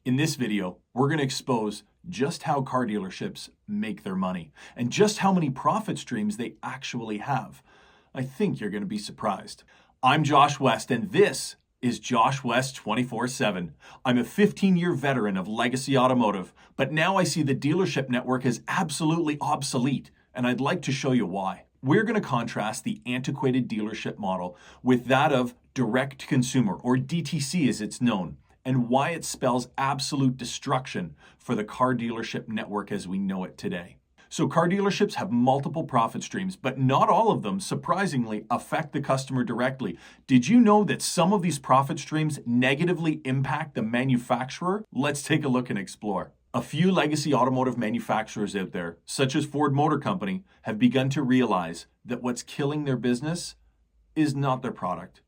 In this video, we're going to expose just how car dealerships make their money and just how many profit streams they actually have. I think you're going to be surprised. I'm Josh West, and this is Josh West 24/7. I'm a 15-year veteran of Legacy Automotive, but now I see the dealership network as absolutely obsolete, and I'd like to show you why. We're going to contrast the antiquated dealership model with that of direct consumer, or DTC as it's known, and why it spells absolute destruction for the car dealership network as we know it today. So car dealerships have multiple profit streams, but not all of them, surprisingly, affect the customer directly. Did you know that some of these profit streams negatively impact the manufacturer? Let's take a look and explore. A few legacy automotive manufacturers out there, such as Ford Motor Company, have begun to realize that what's killing their business is not their product,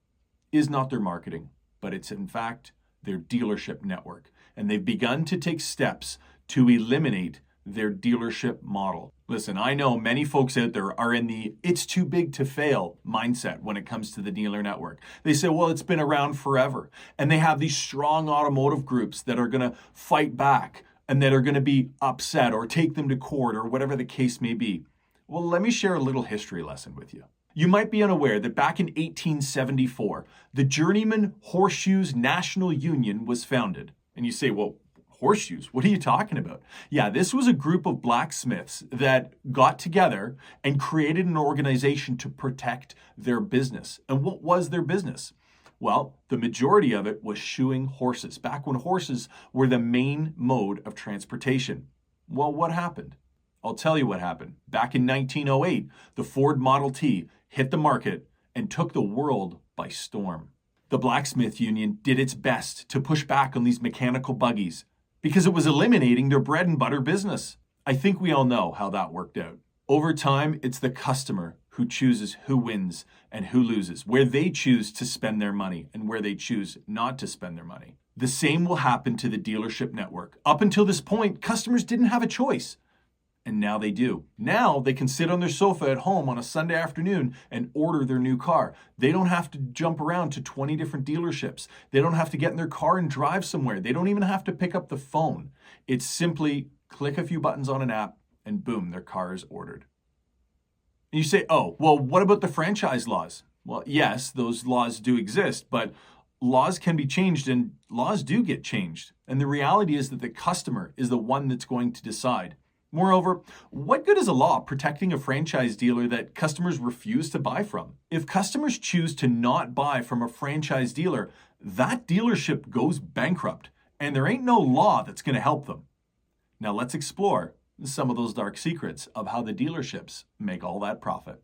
is not their marketing, but it's in fact their dealership network. And they've begun to take steps to eliminate their dealership model. Listen, I know many folks out there are in the "it's too big to fail" mindset when it comes to the dealer network. They say, well, it's been around forever. And they have these strong automotive groups that are going to fight back and that are going to be upset or take them to court or whatever the case may be. Well, let me share a little history lesson with you. You might be unaware that back in 1874, the Journeyman Horseshoes National Union was founded. And you say, well, horseshoes, what are you talking about? Yeah, this was a group of blacksmiths that got together and created an organization to protect their business. And what was their business? Well, the majority of it was shoeing horses, back when horses were the main mode of transportation. Well, what happened? I'll tell you what happened. Back in 1908, the Ford Model T hit the market and took the world by storm. The blacksmith union did its best to push back on these mechanical buggies because it was eliminating their bread and butter business. I think we all know how that worked out. Over time, it's the customer who chooses who wins and who loses, where they choose to spend their money and where they choose not to spend their money. The same will happen to the dealership network. Up until this point, customers didn't have a choice. And now they do. Now they can sit on their sofa at home on a Sunday afternoon and order their new car. They don't have to jump around to 20 different dealerships. They don't have to get in their car and drive somewhere. They don't even have to pick up the phone. It's simply click a few buttons on an app and boom, their car is ordered. And you say, oh, well, what about the franchise laws? Well, yes, those laws do exist, but laws can be changed and laws do get changed. And the reality is that the customer is the one that's going to decide. Moreover, what good is a law protecting a franchise dealer that customers refuse to buy from? If customers choose to not buy from a franchise dealer, that dealership goes bankrupt, and there ain't no law that's going to help them. Now let's explore some of those dark secrets of how the dealerships make all that profit.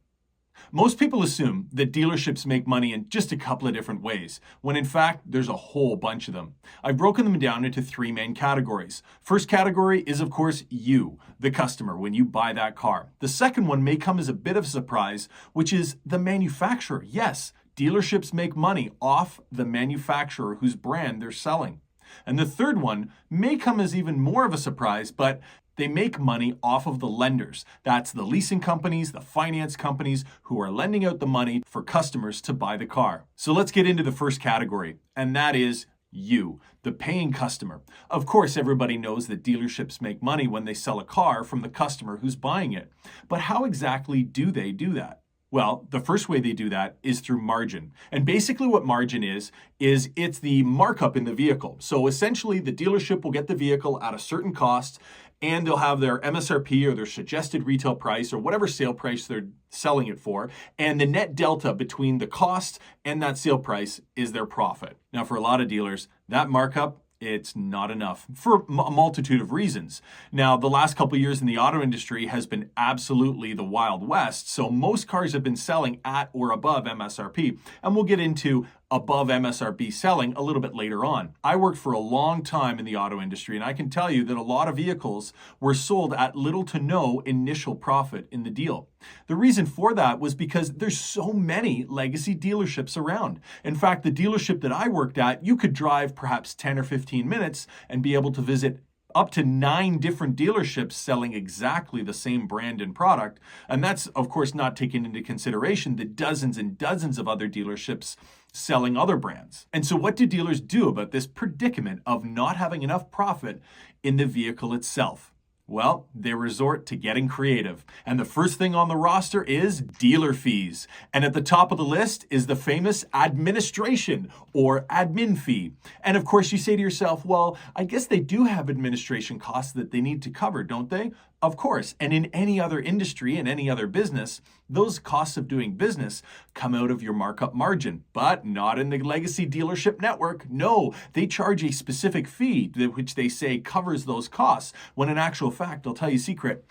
Most people assume that dealerships make money in just a couple of different ways, when in fact, there's a whole bunch of them. I've broken them down into three main categories. First category is, of course, you, the customer, when you buy that car. The second one may come as a bit of a surprise, which is the manufacturer. Yes, dealerships make money off the manufacturer whose brand they're selling. And the third one may come as even more of a surprise, but they make money off of the lenders. That's the leasing companies, the finance companies who are lending out the money for customers to buy the car. So let's get into the first category, and that is you, the paying customer. Of course, everybody knows that dealerships make money when they sell a car from the customer who's buying it. But how exactly do they do that? Well, the first way they do that is through margin. And basically what margin is it's the markup in the vehicle. So essentially the dealership will get the vehicle at a certain cost and they'll have their MSRP or their suggested retail price or whatever sale price they're selling it for. And the net delta between the cost and that sale price is their profit. Now, for a lot of dealers, that markup, it's not enough for a multitude of reasons. Now, the last couple of years in the auto industry has been absolutely the Wild West. So most cars have been selling at or above MSRP. And we'll get into above MSRP selling a little bit later on. I worked for a long time in the auto industry, and I can tell you that a lot of vehicles were sold at little to no initial profit in the deal. The reason for that was because there's so many legacy dealerships around. In fact, the dealership that I worked at, you could drive perhaps 10 or 15 minutes and be able to visit up to 9 different dealerships selling exactly the same brand and product. And that's, of course, not taking into consideration the dozens and dozens of other dealerships selling other brands. And so what do dealers do about this predicament of not having enough profit in the vehicle itself? Well, they resort to getting creative. And the first thing on the roster is dealer fees. And at the top of the list is the famous administration or admin fee. And of course, you say to yourself, well, I guess they do have administration costs that they need to cover, don't they? Of course. And in any other industry, in any other business, those costs of doing business come out of your markup margin, but not in the Legacy Dealership Network. No, they charge a specific fee, which they say covers those costs, when in actual fact, I'll tell you a secret,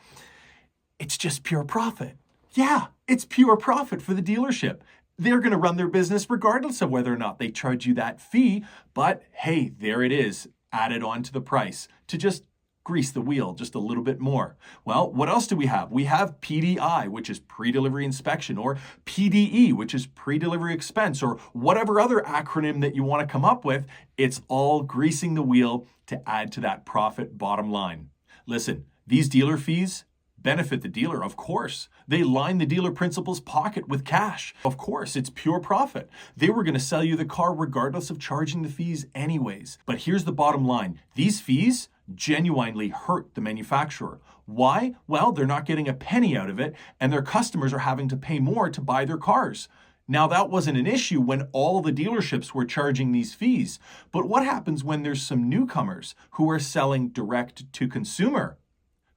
it's just pure profit. Yeah, it's pure profit for the dealership. They're going to run their business regardless of whether or not they charge you that fee. But hey, there it is, added on to the price to just grease the wheel just a little bit more. Well, what else do we have? We have PDI, which is pre-delivery inspection, or PDE, which is pre-delivery expense, or whatever other acronym that you want to come up with. It's all greasing the wheel to add to that profit bottom line. Listen, these dealer fees benefit the dealer, of course. They line the dealer principal's pocket with cash. Of course, it's pure profit. They were going to sell you the car regardless of charging the fees anyways. But here's the bottom line. These fees genuinely hurt the manufacturer. Why? Well, they're not getting a penny out of it, and their customers are having to pay more to buy their cars. Now, that wasn't an issue when all the dealerships were charging these fees. But what happens when there's some newcomers who are selling direct to consumer,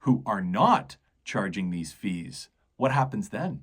who are not charging these fees? What happens then?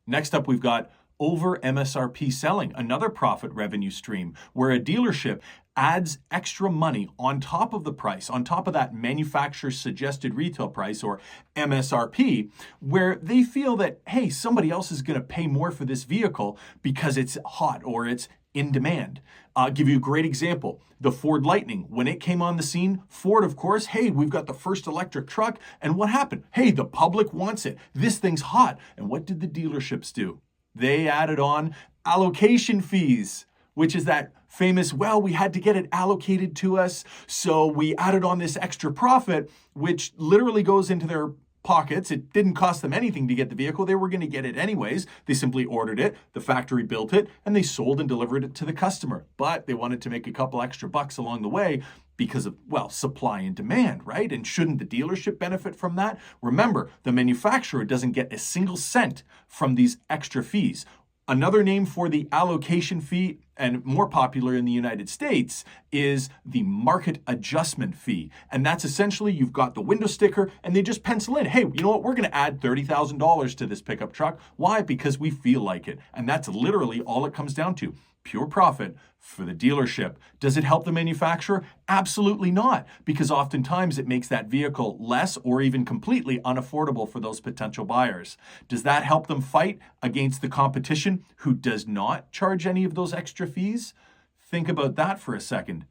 Next up, we've got over MSRP selling, another profit revenue stream, where a dealership adds extra money on top of the price, on top of that manufacturer's suggested retail price, or MSRP, where they feel that, hey, somebody else is going to pay more for this vehicle because it's hot or it's in demand. I'll give you a great example. The Ford Lightning, when it came on the scene, Ford, of course, hey, we've got the first electric truck. And what happened? Hey, the public wants it. This thing's hot. And what did the dealerships do? They added on allocation fees, which is that famous, well, we had to get it allocated to us, so we added on this extra profit, which literally goes into their pockets. It didn't cost them anything to get the vehicle. They were going to get it anyways. They simply ordered it, the factory built it, and they sold and delivered it to the customer. But they wanted to make a couple extra bucks along the way because of, well, supply and demand, right? And shouldn't the dealership benefit from that? Remember, the manufacturer doesn't get a single cent from these extra fees. Another name for the allocation fee, and more popular in the United States, is the market adjustment fee. And that's essentially, you've got the window sticker and they just pencil in, hey, you know what, we're going to add $30,000 to this pickup truck. Why? Because we feel like it. And that's literally all it comes down to. Pure profit for the dealership. Does it help the manufacturer? Absolutely not, because oftentimes it makes that vehicle less or even completely unaffordable for those potential buyers. Does that help them fight against the competition who does not charge any of those extra fees? Think about that for a second.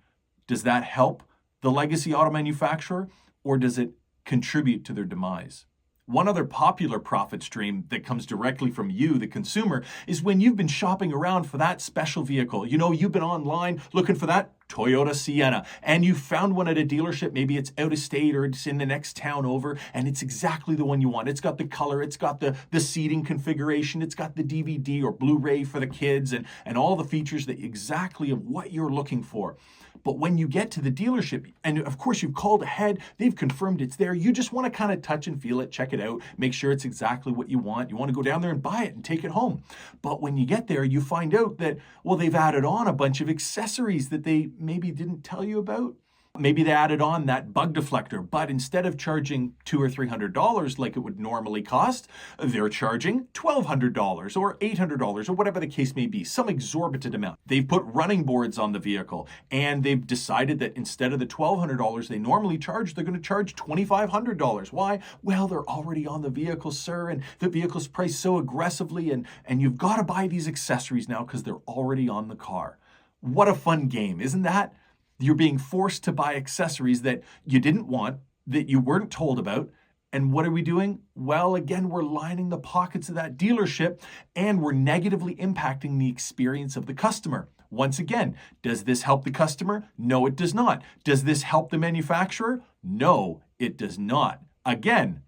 Does that help the legacy auto manufacturer, or does it contribute to their demise? One other popular profit stream that comes directly from you, the consumer, is when you've been shopping around for that special vehicle. You know, you've been online looking for that Toyota Sienna, and you found one at a dealership. Maybe it's out of state or it's in the next town over, and it's exactly the one you want. It's got the color, it's got the seating configuration, it's got the DVD or Blu-ray for the kids, and all the features that exactly of what you're looking for. But when you get to the dealership, and of course you've called ahead, they've confirmed it's there, you just want to kind of touch and feel it, check it out, make sure it's exactly what you want. You want to go down there and buy it and take it home. But when you get there, you find out that, well, they've added on a bunch of accessories that they maybe didn't tell you about. Maybe they added on that bug deflector, but instead of charging $200 or $300 like it would normally cost, they're charging $1,200 or $800 or whatever the case may be, some exorbitant amount. They've put running boards on the vehicle, and they've decided that instead of the $1,200 they normally charge, they're going to charge $2,500. Why? Well, they're already on the vehicle, sir, and the vehicle's priced so aggressively, and you've got to buy these accessories now because they're already on the car. What a fun game, isn't that? You're being forced to buy accessories that you didn't want, that you weren't told about. And what are we doing? Well, again, we're lining the pockets of that dealership, and we're negatively impacting the experience of the customer. Once again, does this help the customer? No, it does not. Does this help the manufacturer? No, it does not. Again,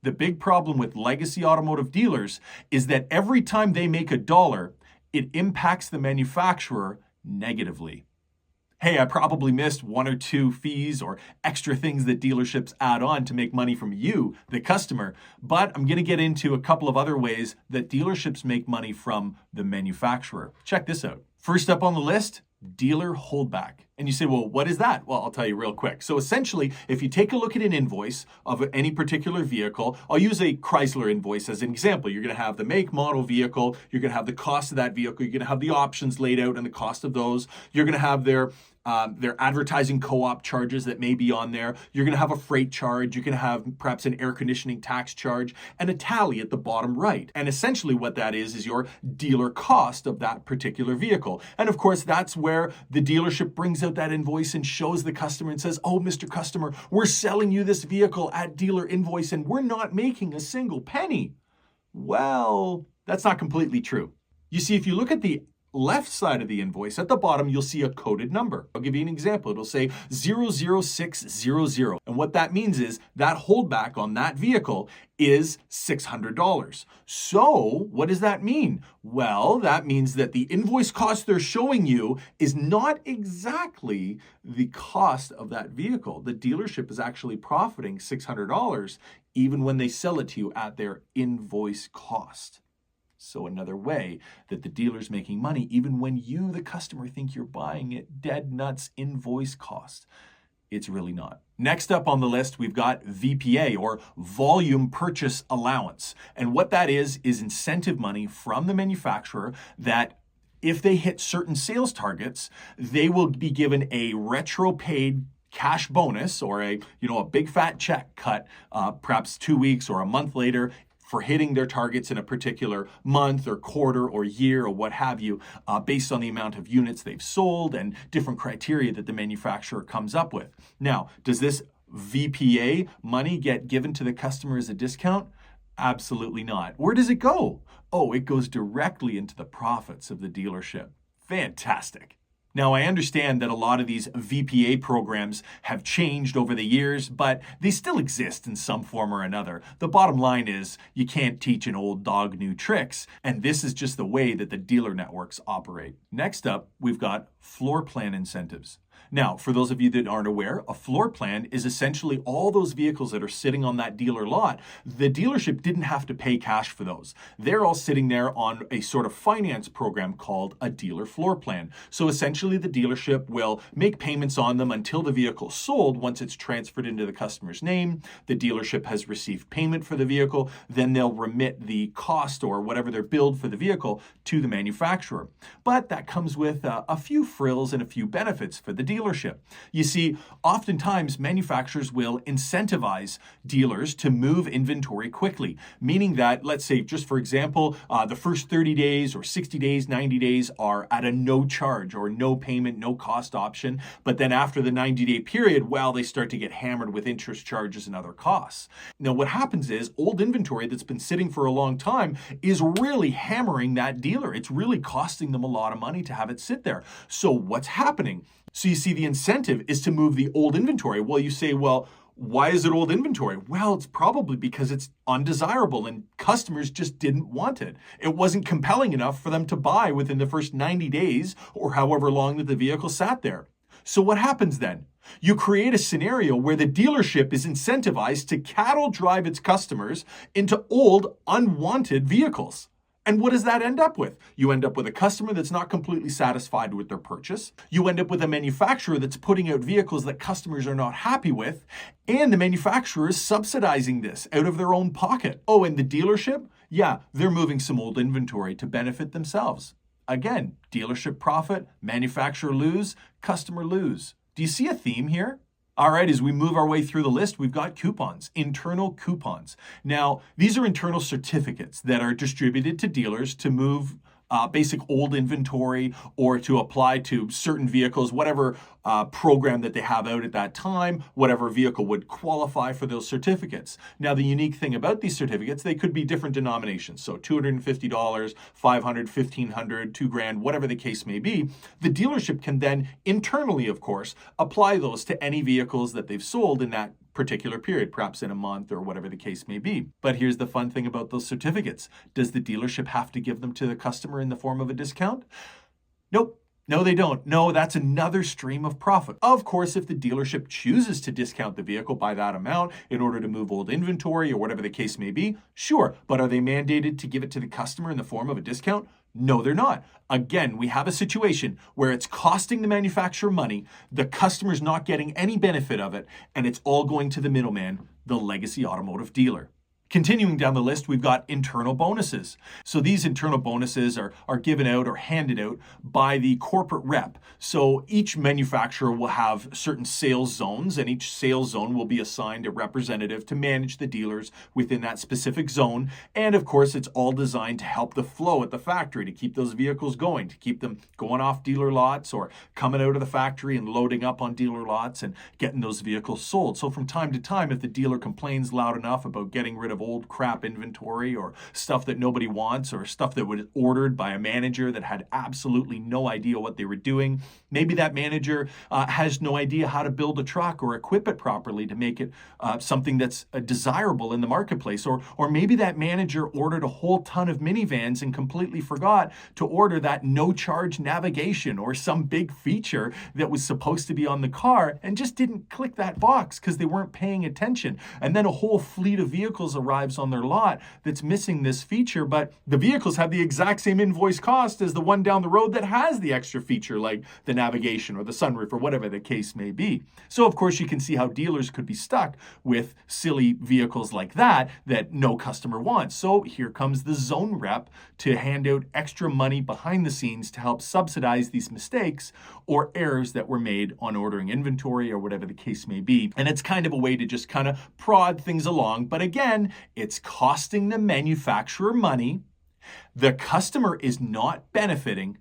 the big problem with legacy automotive dealers is that every time they make a dollar, it impacts the manufacturer negatively. Hey, I probably missed one or two fees or extra things that dealerships add on to make money from you, the customer, but I'm going to get into a couple of other ways that dealerships make money from the manufacturer. Check this out. First up on the list, dealer holdback. And you say, well, what is that? Well, I'll tell you real quick. So essentially, if you take a look at an invoice of any particular vehicle, I'll use a Chrysler invoice as an example. You're going to have the make, model, vehicle. You're going to have the cost of that vehicle. You're going to have the options laid out and the cost of those. You're going to have their advertising co-op charges that may be on there. You're going to have a freight charge. You're going to have perhaps an air conditioning tax charge and a tally at the bottom right. And essentially what that is your dealer cost of that particular vehicle. And of course, that's where the dealership brings out that invoice and shows the customer and says, oh, Mr. Customer, we're selling you this vehicle at dealer invoice and we're not making a single penny. Well, that's not completely true. You see, if you look at the left side of the invoice, at the bottom, you'll see a coded number. I'll give you an example. It'll say 00600. And what that means is that holdback on that vehicle is $600. So what does that mean? Well, that means that the invoice cost they're showing you is not exactly the cost of that vehicle. The dealership is actually profiting $600 even when they sell it to you at their invoice cost. So another way that the dealer's making money, even when you, the customer, think you're buying it dead nuts invoice cost. It's really not. Next up on the list, we've got VPA, or Volume Purchase Allowance. And what that is incentive money from the manufacturer that if they hit certain sales targets, they will be given a retro paid cash bonus or a big fat check cut perhaps 2 weeks or a month later for hitting their targets in a particular month or quarter or year or what have you, based on the amount of units they've sold and different criteria that the manufacturer comes up with. Now, does this VPA money get given to the customer as a discount? Absolutely not. Where does it go? Oh, it goes directly into the profits of the dealership. Fantastic. Now, I understand that a lot of these VPA programs have changed over the years, but they still exist in some form or another. The bottom line is you can't teach an old dog new tricks, and this is just the way that the dealer networks operate. Next up, we've got floor plan incentives. Now, for those of you that aren't aware, a floor plan is essentially all those vehicles that are sitting on that dealer lot. The dealership didn't have to pay cash for those. They're all sitting there on a sort of finance program called a dealer floor plan. So essentially the dealership will make payments on them until the vehicle is sold. Once it's transferred into the customer's name, the dealership has received payment for the vehicle, then they'll remit the cost or whatever they're billed for the vehicle to the manufacturer. But that comes with a few frills and a few benefits for the dealership. You see, oftentimes manufacturers will incentivize dealers to move inventory quickly, meaning that, let's say, just for example, the first 30 days or 60 days, 90 days are at a no charge or no payment, no cost option. But then after the 90-day period, well, they start to get hammered with interest charges and other costs. Now, what happens is old inventory that's been sitting for a long time is really hammering that dealer. It's really costing them a lot of money to have it sit there. So what's happening? So you see, the incentive is to move the old inventory. Well, you say, well, why is it old inventory? Well, it's probably because it's undesirable and customers just didn't want it. It wasn't compelling enough for them to buy within the first 90 days or however long that the vehicle sat there. So what happens then? You create a scenario where the dealership is incentivized to cattle drive its customers into old, unwanted vehicles. And what does that end up with? You end up with a customer that's not completely satisfied with their purchase. You end up with a manufacturer that's putting out vehicles that customers are not happy with. And the manufacturer is subsidizing this out of their own pocket. Oh, and the dealership? Yeah, they're moving some old inventory to benefit themselves. Again, dealership profit, manufacturer lose, customer lose. Do you see a theme here? All right, as we move our way through the list, we've got coupons, internal coupons. Now, these are internal certificates that are distributed to dealers to move basic old inventory or to apply to certain vehicles, whatever program that they have out at that time, whatever vehicle would qualify for those certificates. Now, the unique thing about these certificates, they could be different denominations. So $250, $500, $1,500, $2,000, whatever the case may be. The dealership can then internally, of course, apply those to any vehicles that they've sold in that particular period, perhaps in a month or whatever the case may be. But here's the fun thing about those certificates. Does the dealership have to give them to the customer in the form of a discount? Nope. No, they don't. No, that's another stream of profit. Of course, if the dealership chooses to discount the vehicle by that amount in order to move old inventory or whatever the case may be, sure. But are they mandated to give it to the customer in the form of a discount? No, they're not. Again, we have a situation where it's costing the manufacturer money, the customer's not getting any benefit of it, and it's all going to the middleman, the legacy automotive dealer. Continuing down the list, we've got internal bonuses. So these internal bonuses are given out or handed out by the corporate rep. So each manufacturer will have certain sales zones, and each sales zone will be assigned a representative to manage the dealers within that specific zone. And of course, it's all designed to help the flow at the factory, to keep those vehicles going, to keep them going off dealer lots or coming out of the factory and loading up on dealer lots and getting those vehicles sold. So from time to time, if the dealer complains loud enough about getting rid of old crap inventory or stuff that nobody wants or stuff that was ordered by a manager that had absolutely no idea what they were doing. Maybe that manager has no idea how to build a truck or equip it properly to make it something that's desirable in the marketplace. Or maybe that manager ordered a whole ton of minivans and completely forgot to order that no-charge navigation or some big feature that was supposed to be on the car and just didn't click that box because they weren't paying attention. And then a whole fleet of vehicles arrives on their lot that's missing this feature, but the vehicles have the exact same invoice cost as the one down the road that has the extra feature like the navigation or the sunroof or whatever the case may be. So of course you can see how dealers could be stuck with silly vehicles like that no customer wants. So here comes the zone rep to hand out extra money behind the scenes to help subsidize these mistakes or errors that were made on ordering inventory or whatever the case may be. And it's kind of a way to just kind of prod things along. But again, it's costing the manufacturer money. The customer is not benefiting.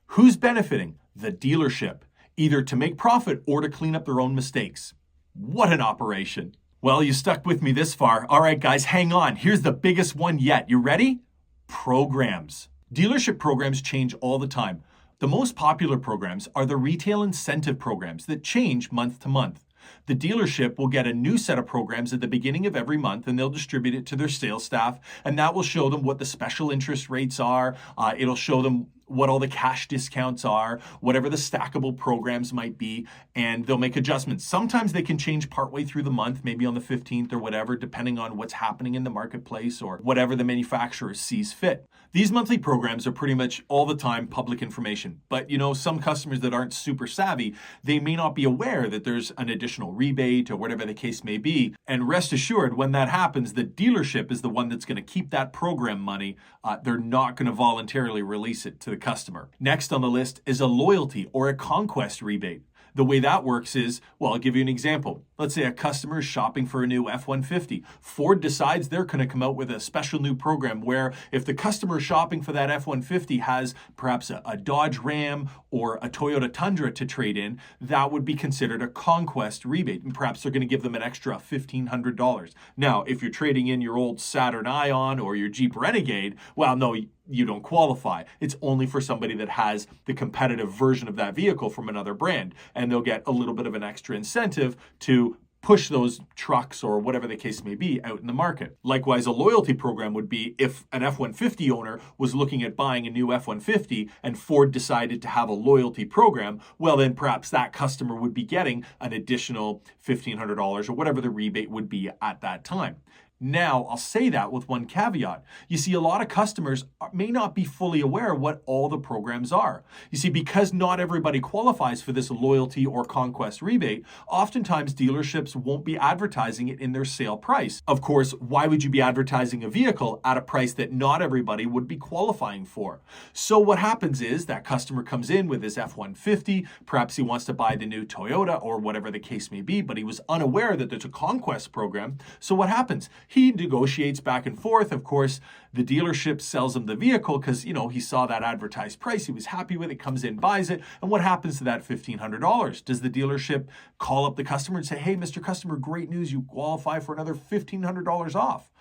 Who's benefiting? The dealership, either to make profit or to clean up their own mistakes. What an operation. Well, you stuck with me this far. All right, guys, hang on. Here's the biggest one yet. You ready? Programs. Dealership programs change all the time. The most popular programs are the retail incentive programs that change month to month. The dealership will get a new set of programs at the beginning of every month, and they'll distribute it to their sales staff, and that will show them what the special interest rates are. It'll show them what all the cash discounts are, whatever the stackable programs might be, and they'll make adjustments. Sometimes they can change partway through the month, maybe on the 15th or whatever, depending on what's happening in the marketplace or whatever the manufacturer sees fit. These monthly programs are pretty much all the time public information, but some customers that aren't super savvy, they may not be aware that there's an additional rebate or whatever the case may be. And rest assured, when that happens, the dealership is the one that's going to keep that program money. They're not going to voluntarily release it to the customer. Next on the list is a loyalty or a conquest rebate. The way that works is, well, I'll give you an example. Let's say a customer is shopping for a new F-150. Ford decides they're going to come out with a special new program where if the customer shopping for that F-150 has perhaps a Dodge Ram or a Toyota Tundra to trade in, that would be considered a conquest rebate. And perhaps they're going to give them an extra $1,500. Now, if you're trading in your old Saturn Ion or your Jeep Renegade, well, no, you don't qualify. It's only for somebody that has the competitive version of that vehicle from another brand, and they'll get a little bit of an extra incentive to push those trucks or whatever the case may be out in the market. Likewise, a loyalty program would be if an F-150 owner was looking at buying a new F-150 and Ford decided to have a loyalty program, well, then perhaps that customer would be getting an additional $1,500 or whatever the rebate would be at that time. Now, I'll say that with one caveat. You see, a lot of customers may not be fully aware what all the programs are. You see, because not everybody qualifies for this loyalty or conquest rebate, oftentimes dealerships won't be advertising it in their sale price. Of course, why would you be advertising a vehicle at a price that not everybody would be qualifying for? So what happens is that customer comes in with his F-150, perhaps he wants to buy the new Toyota or whatever the case may be, but he was unaware that there's a conquest program. So what happens? He negotiates back and forth. Of course, the dealership sells him the vehicle because, he saw that advertised price. He was happy with it, comes in, buys it. And what happens to that $1,500? Does the dealership call up the customer and say, hey, Mr. Customer, great news. You qualify for another $1,500 off.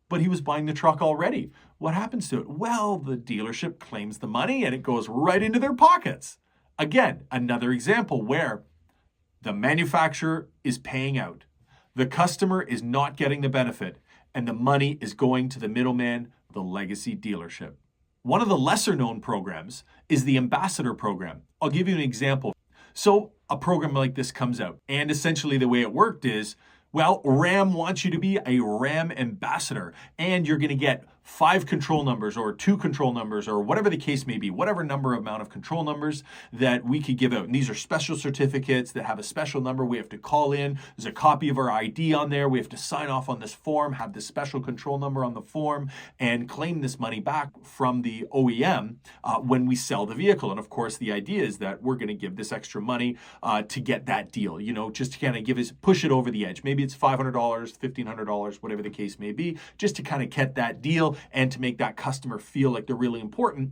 But he was buying the truck already. What happens to it? Well, the dealership claims the money and it goes right into their pockets. Again, another example where the manufacturer is paying out. The customer is not getting the benefit, and the money is going to the middleman, the legacy dealership. One of the lesser known programs is the ambassador program. I'll give you an example. So a program like this comes out, and essentially the way it worked is, well, RAM wants you to be a RAM ambassador, and you're going to get 5 control numbers or 2 control numbers or whatever the case may be, whatever amount of control numbers that we could give out. And these are special certificates that have a special number we have to call in. There's a copy of our ID on there. We have to sign off on this form, have this special control number on the form, and claim this money back from the OEM when we sell the vehicle. And of course, the idea is that we're going to give this extra money to get that deal, just to kind of push it over the edge. Maybe it's $500, $1,500, whatever the case may be, just to kind of get that deal and to make that customer feel like they're really important,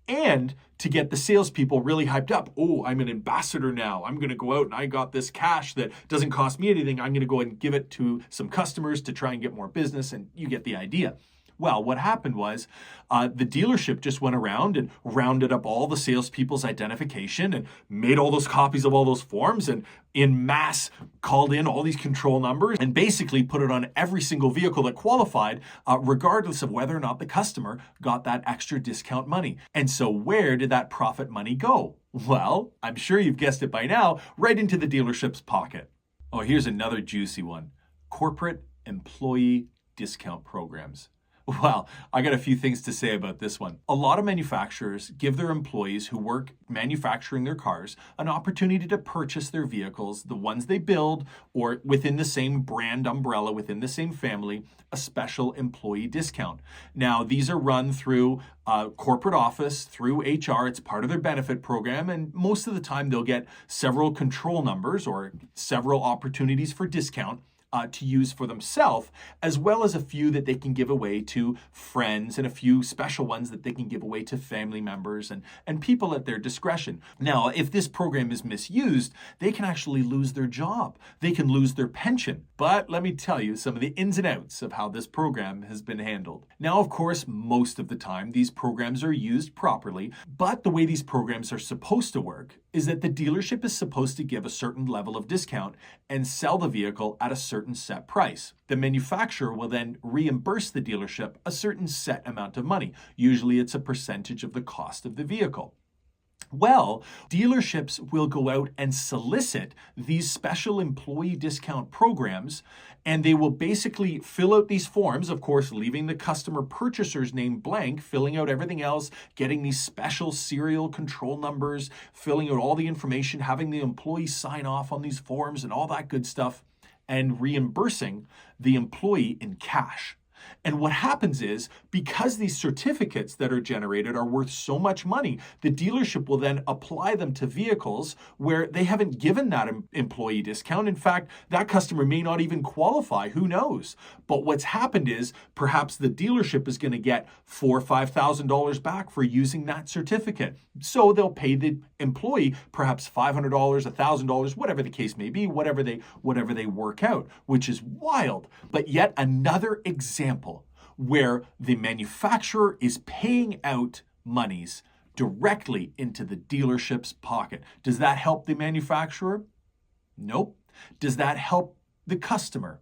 and to get the salespeople really hyped up. Oh, I'm an ambassador now. I'm going to go out and I got this cash that doesn't cost me anything. I'm going to go and give it to some customers to try and get more business, and you get the idea. Well, what happened was the dealership just went around and rounded up all the salespeople's identification and made all those copies of all those forms and in mass called in all these control numbers and basically put it on every single vehicle that qualified, regardless of whether or not the customer got that extra discount money. And so where did that profit money go? Well, I'm sure you've guessed it by now, right into the dealership's pocket. Oh, here's another juicy one. Corporate employee discount programs. Well, I got a few things to say about this one. A lot of manufacturers give their employees who work manufacturing their cars an opportunity to purchase their vehicles, the ones they build, or within the same brand umbrella, within the same family, a special employee discount. Now, these are run through corporate office, through HR. It's part of their benefit program, and most of the time they'll get several control numbers or several opportunities for discount to use for themselves, as well as a few that they can give away to friends and a few special ones that they can give away to family members and people at their discretion. Now, if this program is misused, they can actually lose their job. They can lose their pension. But let me tell you some of the ins and outs of how this program has been handled. Now, of course, most of the time, these programs are used properly, but the way these programs are supposed to work is that the dealership is supposed to give a certain level of discount and sell the vehicle at a certain set price. The manufacturer will then reimburse the dealership a certain set amount of money. Usually it's a percentage of the cost of the vehicle. Well, dealerships will go out and solicit these special employee discount programs, and they will basically fill out these forms, of course, leaving the customer purchaser's name blank, filling out everything else, getting these special serial control numbers, filling out all the information, having the employee sign off on these forms and all that good stuff, and reimbursing the employee in cash. And what happens is, because these certificates that are generated are worth so much money, the dealership will then apply them to vehicles where they haven't given that employee discount. In fact, that customer may not even qualify. Who knows? But what's happened is perhaps the dealership is going to get $4,000 or $5,000 back for using that certificate. So they'll pay the employee perhaps $500, $1,000, whatever the case may be, whatever they work out, which is wild. But yet another example where the manufacturer is paying out monies directly into the dealership's pocket. Does that help the manufacturer? Nope. Does that help the customer?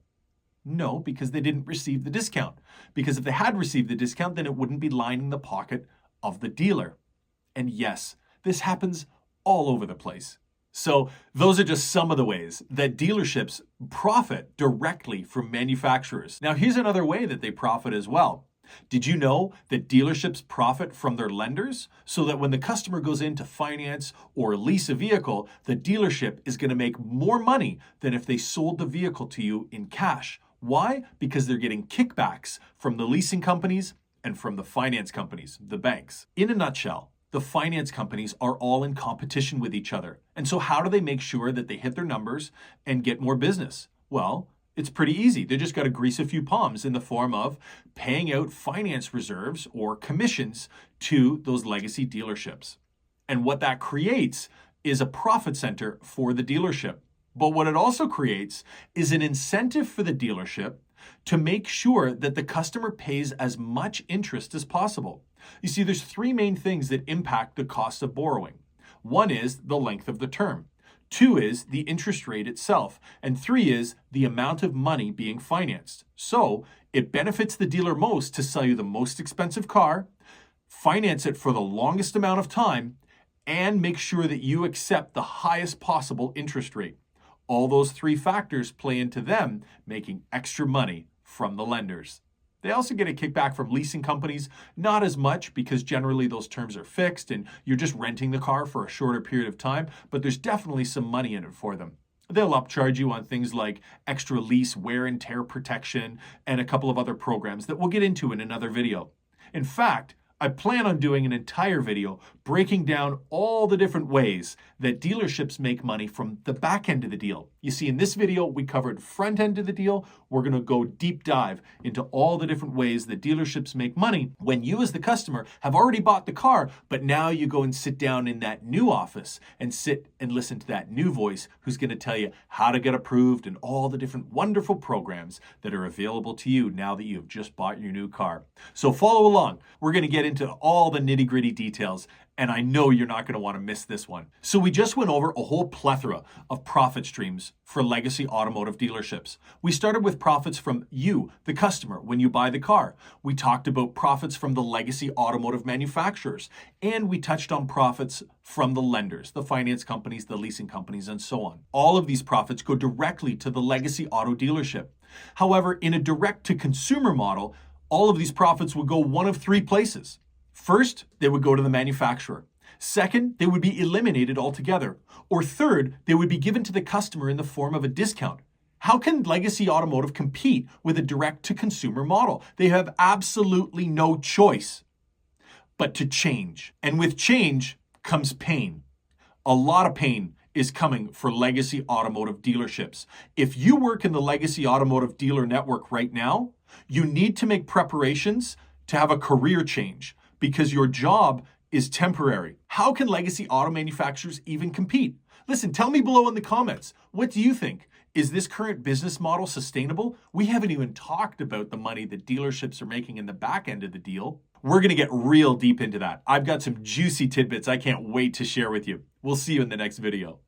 No, because they didn't receive the discount. Because if they had received the discount, then it wouldn't be lining the pocket of the dealer. And yes, this happens all over the place. So those are just some of the ways that dealerships profit directly from manufacturers. Now, here's another way that they profit as well. Did you know that dealerships profit from their lenders? So that when the customer goes in to finance or lease a vehicle, the dealership is going to make more money than if they sold the vehicle to you in cash. Why? Because they're getting kickbacks from the leasing companies and from the finance companies, the banks. In a nutshell, the finance companies are all in competition with each other. And so how do they make sure that they hit their numbers and get more business? Well, it's pretty easy. They just got to grease a few palms in the form of paying out finance reserves or commissions to those legacy dealerships. And what that creates is a profit center for the dealership. But what it also creates is an incentive for the dealership to make sure that the customer pays as much interest as possible. You see, there's 3 main things that impact the cost of borrowing. One is the length of the term. 2 is the interest rate itself. And 3 is the amount of money being financed. So it benefits the dealer most to sell you the most expensive car, finance it for the longest amount of time, and make sure that you accept the highest possible interest rate. All those 3 factors play into them making extra money from the lenders. They also get a kickback from leasing companies, not as much because generally those terms are fixed and you're just renting the car for a shorter period of time, but there's definitely some money in it for them. They'll upcharge you on things like extra lease, wear and tear protection, and a couple of other programs that we'll get into in another video. In fact, I plan on doing an entire video breaking down all the different ways that dealerships make money from the back end of the deal. You see, in this video, we covered front end of the deal. We're going to go deep dive into all the different ways that dealerships make money when you as the customer have already bought the car, but now you go and sit down in that new office and sit and listen to that new voice who's going to tell you how to get approved and all the different wonderful programs that are available to you now that you've just bought your new car. So follow along. We're going to get into all the nitty-gritty details, and I know you're not going to want to miss this one. So we just went over a whole plethora of profit streams for Legacy Automotive Dealerships. We started with profits from you, the customer, when you buy the car. We talked about profits from the legacy automotive manufacturers, and we touched on profits from the lenders, the finance companies, the leasing companies, and so on. All of these profits go directly to the legacy auto dealership. However, in a direct-to-consumer model, all of these profits would go one of 3 places. First, they would go to the manufacturer. Second, they would be eliminated altogether. Or third, they would be given to the customer in the form of a discount. How can Legacy Automotive compete with a direct-to-consumer model? They have absolutely no choice but to change. And with change comes pain. A lot of pain is coming for Legacy Automotive Dealerships. If you work in the Legacy Automotive Dealer Network right now, you need to make preparations to have a career change because your job is temporary. How can legacy auto manufacturers even compete? Listen, tell me below in the comments, what do you think? Is this current business model sustainable? We haven't even talked about the money that dealerships are making in the back end of the deal. We're going to get real deep into that. I've got some juicy tidbits I can't wait to share with you. We'll see you in the next video.